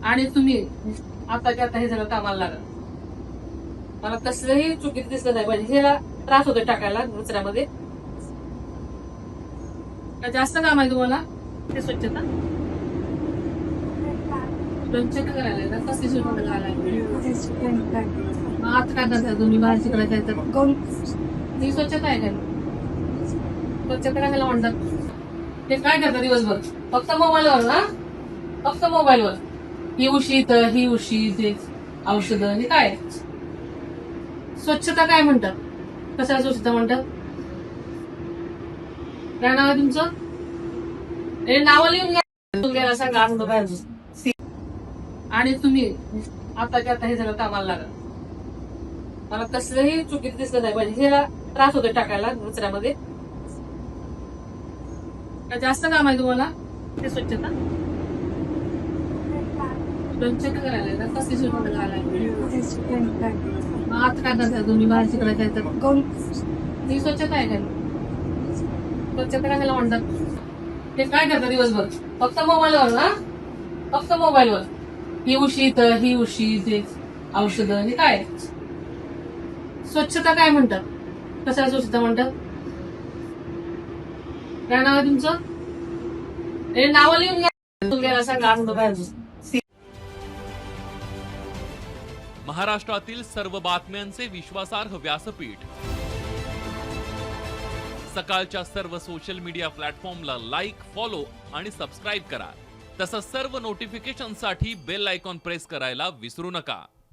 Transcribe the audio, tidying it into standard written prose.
आणि तुम्ही आताच्या आता हे सगळं कामाला लागा. मला कसलंही चुकीत दिसलं नाही पाहिजे. हे त्रास होतो टाकायला कचऱ्यामध्ये. जास्त काम आहे तुम्हाला ते स्वच्छता स्वच्छता करायला कसली स्वच्छता करायला आता काय करता तुम्ही बाहेर शिकायला तर ही स्वच्छता आहे का? स्वच्छता करायला म्हणतात. ते काय करतात दिवसभर फक्त मोबाईलवर ना, फक्त मोबाईलवर. ही उशी तर ही उशी ते औषधं हे काय स्वच्छता काय म्हणतात? कशाला स्वच्छता म्हणतात? काय नाव आहे तुमचं? हे नाव लिहून घ्या सांगा आणून बाहेर. आणि तुम्ही आताच्या आता हे सगळं कामाला लागा. मला कसलंही चुकीत दिसलं नाही पाहिजे. हे त्रास होतो टाकायला कचऱ्यामध्ये. जास्त काम आहे तुम्हाला ते स्वच्छता स्वच्छता करायला कसली स्वच्छता करायला आता काय करता तुम्ही बाहेर शिकायला तर ही स्वच्छता आहे का? स्वच्छता करायला म्हणतात. ते काय करतात दिवसभर फक्त मोबाईलवर ना, फक्त मोबाईलवर. ही उशी तर ही उशी ते औषधं हे काय स्वच्छता काय म्हणतात? कशाला स्वच्छता म्हणतात? काय नाव आहे तुमचं? हे नाव लिहून घ्या सांगा आणून बाहेर. महाराष्ट्रातील सर्व बातम्यांचे विश्वासार्ह व्यासपीठ. सकाळच्या सर्व सोशल मीडिया प्लॅटफॉर्मला लाईक, फॉलो आणि सबस्क्राईब करा. तसंच सर्व नोटिफिकेशनसाठी बेल आयकॉन प्रेस करायला विसरू नका.